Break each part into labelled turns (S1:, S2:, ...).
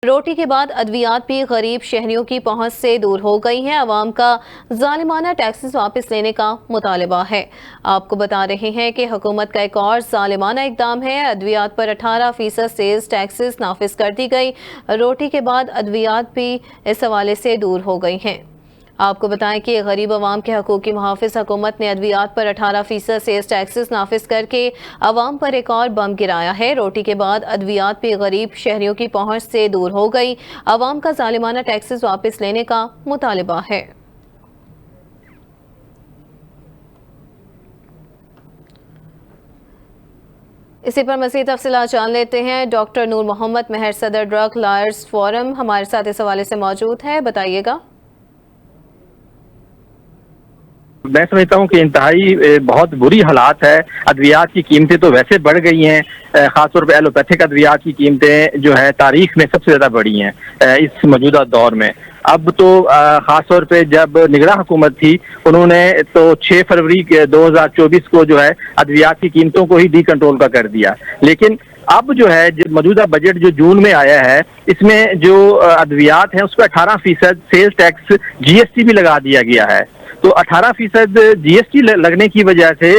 S1: روٹی کے بعد ادویات بھی غریب شہریوں کی پہنچ سے دور ہو گئی ہیں۔ عوام کا ظالمانہ ٹیکسز واپس لینے کا مطالبہ ہے۔ آپ کو بتا رہے ہیں کہ حکومت کا ایک اور ظالمانہ اقدام ہے۔ ادویات پر 18% سیلز ٹیکسز نافذ کر دی گئی۔ روٹی کے بعد ادویات بھی اس حوالے سے دور ہو گئی ہیں۔ آپ کو بتائیں کہ غریب عوام کے حقوق کی محافظ حکومت نے ادویات پر 18% سیلز ٹیکسز نافذ کر کے عوام پر ایک اور بم گرایا ہے۔ روٹی کے بعد ادویات بھی غریب شہریوں کی پہنچ سے دور ہو گئی۔ عوام کا ظالمانہ ٹیکسز واپس لینے کا مطالبہ ہے۔ اسی پر مزید تفصیلات جان لیتے ہیں۔ ڈاکٹر نور محمد مہر، صدر ڈرگ لائرز فورم، ہمارے ساتھ اس حوالے سے موجود ہے، بتائیے گا۔
S2: میں سمجھتا ہوں کہ انتہائی بہت بری حالات ہے۔ ادویات کی قیمتیں تو ویسے بڑھ گئی ہیں، خاص طور پہ ایلوپیتھک ادویات کی قیمتیں جو ہے تاریخ میں سب سے زیادہ بڑھی ہیں اس موجودہ دور میں۔ اب تو خاص طور پہ جب نگراں حکومت تھی، انہوں نے تو 6 فروری 2024 کو جو ہے ادویات کی قیمتوں کو ہی ڈی کنٹرول کا کر دیا، لیکن اب جو ہے موجودہ بجٹ جو جون میں آیا ہے، اس میں جو ادویات ہیں اس پہ 18% sales tax G S T بھی لگا دیا گیا ہے۔ تو 18% جی ایس ٹی لگنے کی وجہ سے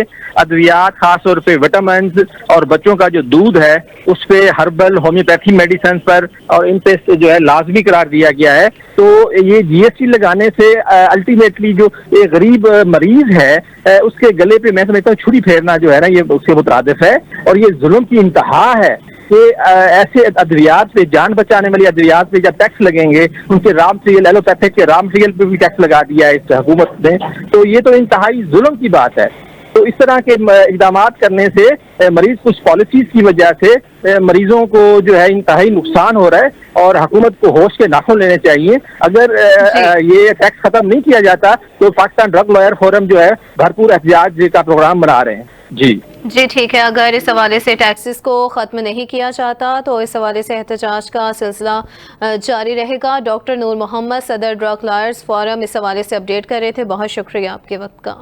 S2: ادویات، خاص طور پہ وٹامنز اور بچوں کا جو دودھ ہے اس پہ، ہربل ہومیوپیتھی میڈیسنز پر اور ان پہ جو ہے لازمی قرار دیا گیا ہے۔ تو یہ جی ایس ٹی لگانے سے الٹیمیٹلی جو ایک غریب مریض ہے اس کے گلے پہ میں سمجھتا ہوں چھری پھیرنا جو ہے نا، یہ اس کے مترادف ہے، اور یہ ظلم کی انتہا ہے کہ ایسے ادویات پہ، جان بچانے والی ادویات پہ جب ٹیکس لگیں گے، ان کے را مٹیریل، ایلوپیتھک کے را مٹیریل پہ بھی ٹیکس لگا دیا ہے اس حکومت نے، تو یہ تو انتہائی ظلم کی بات ہے۔ تو اس طرح کے اقدامات کرنے سے مریض کچھ پالیسیز کی وجہ سے مریضوں کو جو ہے انتہائی نقصان ہو رہا ہے، اور حکومت کو ہوش کے ناخن لینے چاہیے۔ اگر یہ ٹیکس ختم نہیں کیا جاتا تو پاکستان ڈرگ لائر فورم جو ہے بھرپور احتجاج کا پروگرام بنا رہے ہیں۔
S1: جی ٹھیک ہے، اگر اس حوالے سے ٹیکسز کو ختم نہیں کیا جاتا تو اس حوالے سے احتجاج کا سلسلہ جاری رہے گا۔ ڈاکٹر نور محمد، صدر ڈرگ لائرز فورم، اس حوالے سے اپڈیٹ کر رہے تھے، بہت شکریہ آپ کے وقت کا۔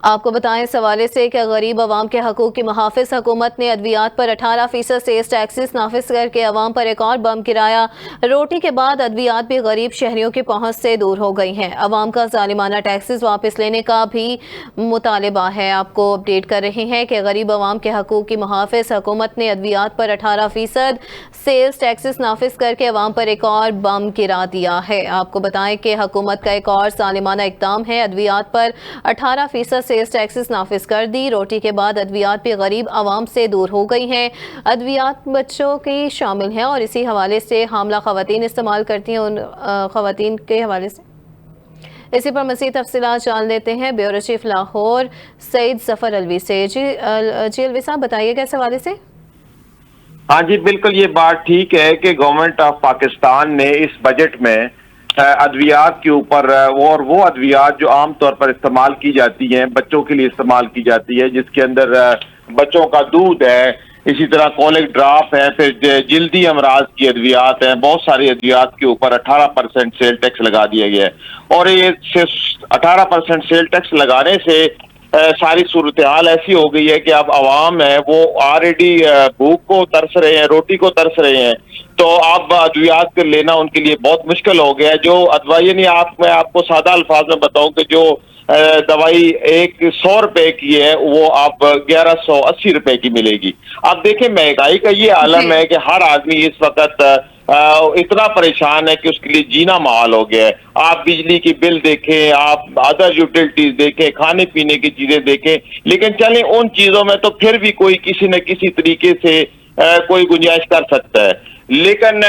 S1: آپ کو بتائیں اس حوالے سے کہ غریب عوام کے حقوق کی محافظ حکومت نے ادویات پر 18% سیلز ٹیکسز نافذ کر کے عوام پر ایک اور بم گرایا۔ روٹی کے بعد ادویات بھی غریب شہریوں کی پہنچ سے دور ہو گئی ہیں۔ عوام کا ظالمانہ ٹیکسز واپس لینے کا بھی مطالبہ ہے۔ آپ کو اپڈیٹ کر رہے ہیں کہ غریب عوام کے حقوق کی محافظ حکومت نے ادویات پر 18% سیلز ٹیکسز نافذ کر کے عوام پر ایک اور بم گرا دیا ہے۔ آپ کو بتائیں کہ حکومت کا ایک اور ظالمانہ اقدام ہے۔ ادویات پر 18% سیلز ٹیکسز نافذ کر دی۔ روٹی کے بعد ادویات بھی غریب عوام سے دور ہو گئی ہیں۔ ادویات بچوں کی شامل ہیں اور اسی حوالے سے حاملہ خواتین استعمال کرتی ہیں، ان خواتین کے حوالے سے اسی پر مزید تفصیلات جان لیتے ہیں بیورو چیف لاہور سعید ظفر الوی سے۔ جی الوی صاحب، بتائیے گا اس حوالے سے۔
S3: ہاں جی، بالکل یہ بات ٹھیک ہے کہ گورنمنٹ آف پاکستان نے اس بجٹ میں ادویات کے اوپر، وہ ادویات جو عام طور پر استعمال کی جاتی ہیں، بچوں کے لیے استعمال کی جاتی ہے، جس کے اندر بچوں کا دودھ ہے، اسی طرح کولک ڈراپ ہے، پھر جلدی امراض کی ادویات ہیں، بہت ساری ادویات کے اوپر 18% سیل ٹیکس لگا دیا گیا ہے۔ اور یہ 18% سیل ٹیکس لگانے سے ساری صورتحال ایسی ہو گئی ہے کہ اب عوام ہے وہ آلریڈی بھوک کو ترس رہے ہیں، روٹی کو ترس رہے ہیں، تو اب ادویات کو لینا ان کے لیے بہت مشکل ہو گیا ہے۔ جو ادویات میں آپ کو سادہ الفاظ میں بتاؤں کہ جو دوائی 100 روپے کی ہے وہ اب 1180 روپے کی ملے گی۔ اب دیکھیں مہنگائی کا یہ عالم ہے کہ ہر آدمی اس وقت اتنا پریشان ہے کہ اس کے لیے جینا محال ہو گیا ہے۔ آپ بجلی کی بل دیکھیں، آپ ادر یوٹیلٹیز دیکھیں، کھانے پینے کی چیزیں دیکھیں، لیکن چلیں ان چیزوں میں تو پھر بھی کوئی کسی نہ کسی طریقے سے کوئی گنجائش کر سکتا ہے، لیکن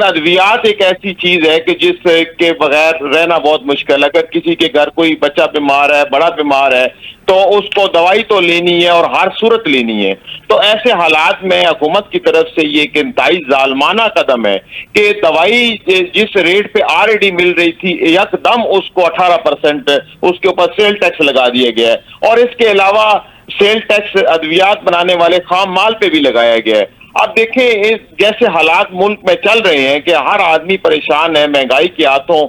S3: ادویات ایک ایسی چیز ہے کہ جس کے بغیر رہنا بہت مشکل ہے۔ اگر کسی کے گھر کوئی بچہ بیمار ہے، بڑا بیمار ہے، تو اس کو دوائی تو لینی ہے اور ہر صورت لینی ہے۔ تو ایسے حالات میں حکومت کی طرف سے یہ ایک انتہائی ظالمانہ قدم ہے کہ دوائی جس ریٹ پہ آلریڈی مل رہی تھی، یکدم اس کو 18% اس کے اوپر سیل ٹیکس لگا دیا گیا ہے، اور اس کے علاوہ سیل ٹیکس ادویات بنانے والے خام مال پہ بھی لگایا گیا ہے۔ अब देखें जैसे हालात मुल्क में चल रहे हैं कि हर आदमी परेशान है, महंगाई के हाथों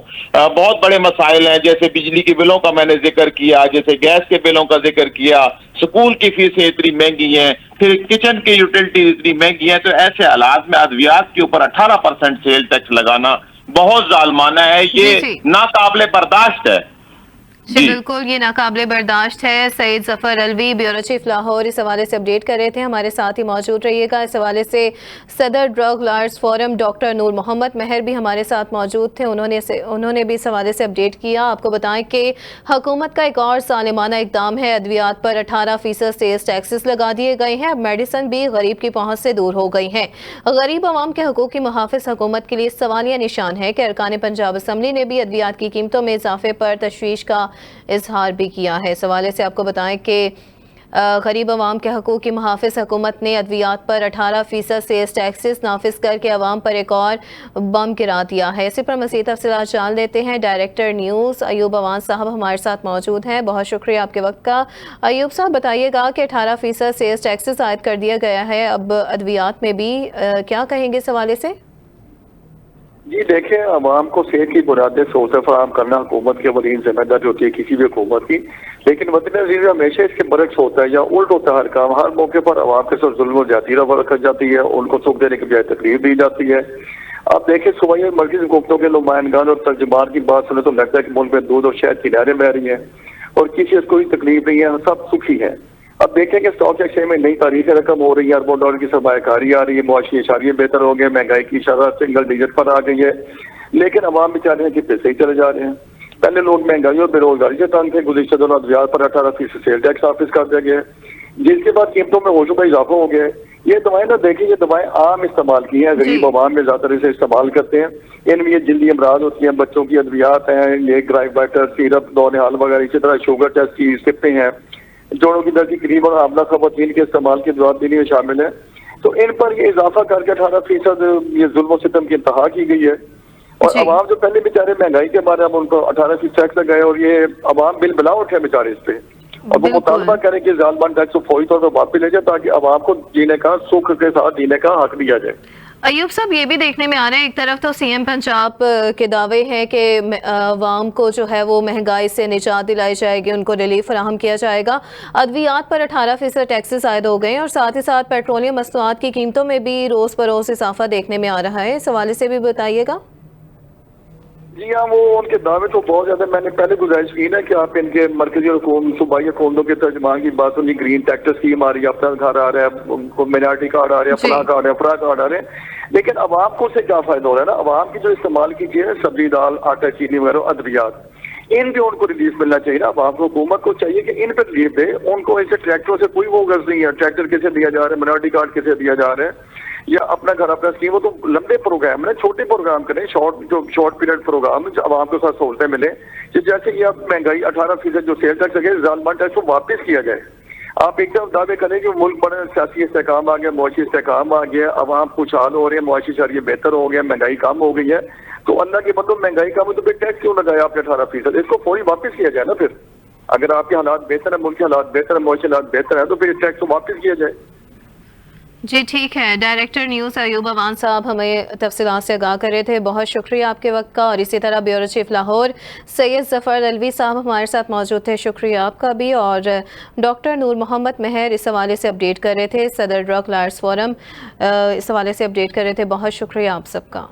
S3: बहुत बड़े मसाइल हैं, जैसे बिजली के बिलों का मैंने जिक्र किया, जैसे गैस के बिलों का जिक्र किया, स्कूल की फीसें इतनी महंगी हैं, फिर किचन की यूटिलिटी इतनी महंगी हैं, तो ऐसे हालात में अद्वियात के ऊपर 18% सेल टैक्स लगाना बहुत जालमाना है, ये नाकाबिले बर्दाश्त है।
S1: जी बिल्कुल, ये नाकाबिले बर्दाश्त है। सईद जफर अलवी, ब्यूरो चीफ लाहौर, इस हवाले से अपडेट कर रहे थे। हमारे साथ ही मौजूद रहिएगा। इस हवाले से सदर ड्रग लॉयर्स फोरम डॉक्टर नूर मोहम्मद महर भी हमारे साथ मौजूद थे, उन्होंने भी इस हवाले से अपडेट किया। आपको बताएं कि हुकूमत का एक और सालिमाना इकदाम है, अद्वियात पर 18% सेल्स टैक्सेस लगा दिए गए हैं। अब मेडिसिन भी गरीब की पहुंच से दूर हो गई हैं। गरीब आवाम के हकूक की मुहाफिज हुकूमत के लिए सवालिया निशान है कि अरकान पंजाब असम्बली ने भी अद्वियात की कीमतों में इजाफे पर तशवीश का इजहार भी किया है। इस हवाले से आपको बताएं कि गरीब अवाम के हकूक़ की मुहाफ़िज़ हुकूमत ने अद्वियात पर 18% सेल्स टैक्सेस नाफिज करके अवाम पर एक और बम गिरा दिया है। इसी पर मज़ीद तफ़सीलात जान लेते हैं। डायरेक्टर न्यूज़ अयूब अवान साहब हमारे साथ मौजूद हैं। बहुत शुक्रिया आपके वक्त का। अयूब साहब, बताइएगा कि 18% सेल्स टैक्सेस आयद कर दिया गया है, अब अद्वियात में भी क्या कहेंगे इस हवाले से?
S4: जी देखें, अवाम को सेहत की बुनियादी सहूलत फराहम करना हुकूमत की अवलीन जिम्मेदारी होती है किसी भी हुकूमत की, लेकिन वतन अज़ीज़ हमेशा इसके बरक्स होता है या उल्ट होता है। हर काम हर मौके पर अवाम के साथ जुल्म और ज्यादती रवा रखी जाती है, उनको सुख देने की बजाय तकलीफ दी जाती है। आप देखें, सूबाई और मरकज़ी हुकूमतों के नुमाइंदगान और तर्जुमान की बात सुने तो लगता है कि मुल्क में दूध और शहद की नहरें बह रही हैं और किसी को कोई तकलीफ नहीं है, सब सुखी है। अब देखें कि स्टॉक एक्सचेंज में नई तारीखें रकम हो रही है, अरबों डॉलर की सरमायाकारी आ रही है, मुआशी इशारे बेहतर हो गए, महंगाई की शरह सिंगल डिजिट पर आ गई है, लेकिन अवाम बेचारे हैं कि पैसे ही चले जा रहे हैं। पहले लोग महंगाई और बेरोजगारी से तंग थे, गुज़िश्ता दोनों अद्वियात पर 18% सेल टैक्स वापिस कर दिया गया, जिसके बाद कीमतों में होशों का इजाफा हो गया है। ये दवाएं ना देखिए, ये दवाएं आम इस्तेमाल की हैं, गरीब अवाम में ज्यादातर इसे इस्तेमाल करते हैं। इनमें ये जल्दी अमराज होती हैं, बच्चों की अद्वियात हैं, ये ग्राइबाइटर सिरप दौनिहाल वगैरह, इसी तरह शुगर टेस्ट की सिपें हैं, जोड़ों की दर्द की करीब और आमला खवातीन के इस्तेमाल की दवा देने में शामिल है। तो इन पर ये इजाफा करके 18% ये जुल्म सितम की इंतहा की गई है। और अवाम जो पहले बेचारे महंगाई के बारे में उनको 18% टैक्स लगाए और ये अवाम बिल बिला उठे बेचारे इस पे, और वो मुतालबा करें कि जालमान टैक्स को फौरी तौर पर वापस ले जाए ताकि अवाम को जीने का, सुख के साथ जीने का हक दिया जाए।
S1: अयूब साहब, ये भी देखने में आ रहा है, एक तरफ तो सीएम पंजाब के दावे हैं कि अवाम को जो है वो महंगाई से निजात दिलाई जाएगी, उनको रिलीफ फराहम किया जाएगा। अद्वियात पर 18% टैक्सेस आयद हो गए और साथ ही साथ पेट्रोलियम मसनूआत की कीमतों में भी रोज़ बरोज़ इजाफा देखने में आ रहा है, इस हवाले से भी बताइएगा।
S4: जी हाँ, वो उनके दावे तो बहुत ज्यादा, मैंने पहले गुजारिश की ना कि आप इनके मरकजी और सूबाई हुकूमतों के तर्जमान की बात सुनी, ग्रीन ट्रैक्टर स्कीम आ रही है, अपना घर आ रहा है, मिनार्टी कार्ड आ रहा है, फला कार्ड है, फला कार्ड आ रहे हैं, लेकिन अवाम को उससे क्या फायदा हो रहा है ना? अवाम की जो इस्तेमाल की चीज है, सब्जी दाल आटा चीनी वगैरह अद्वियात, इन पे उनको रिलीफ मिलना चाहिए ना। अवाम को, हुकूमत को चाहिए कि इन पे रिलीफ दे। उनको ऐसे ट्रैक्टरों से कोई वो गर्ज नहीं है, ट्रैक्टर किसे दिया जा रहा है, मिनार्टी कार्ड किसे दिया जा रहा है, या अपना घर अपना स्कीम, वो तो लंबे प्रोग्राम है, छोटे प्रोग्राम करें, शॉर्ट पीरियड प्रोग्राम, आवाम को साथ सहूलतें मिले। जैसे कि आप महंगाई 18% जो सेल टैक्स लगे, जालमान टैक्स को वापस किया जाए। आप एकदम दावे करें कि मुल्क बड़ा सियासी इस्तेकाम आ गया, मुआशी इस्तेकाम आ गया, अवाम खुशहाल हो रहे हैं, मुआशी शरिये बेहतर हो गया, महंगाई कम हो गई है, तो अल्लाह के मतलब महंगाई कम है तो फिर टैक्स क्यों लगाया आपने 18%? इसको फौरी वापस किया जाए ना। फिर अगर आपके हालात बेहतर है, मुल्क के हालात बेहतर है, मुआशी हालात बेहतर है, तो फिर टैक्स को वापस किया जाए।
S1: जी ठीक है, डायरेक्टर न्यूज़ अयूब अवान साहब हमें तफसीलात से आगाह कर रहे थे, बहुत शुक्रिया आपके वक्त का। और इसी तरह ब्यूरो चीफ लाहौर सैयद जफर अलवी साहब हमारे साथ मौजूद थे, शुक्रिया आपका भी। और डॉक्टर नूर मोहम्मद महर इस हवाले से अपडेट कर रहे थे, सदर ड्रग लॉयर्स फोरम इस हवाले से अपडेट कर रहे थे, बहुत शुक्रिया आप सबका।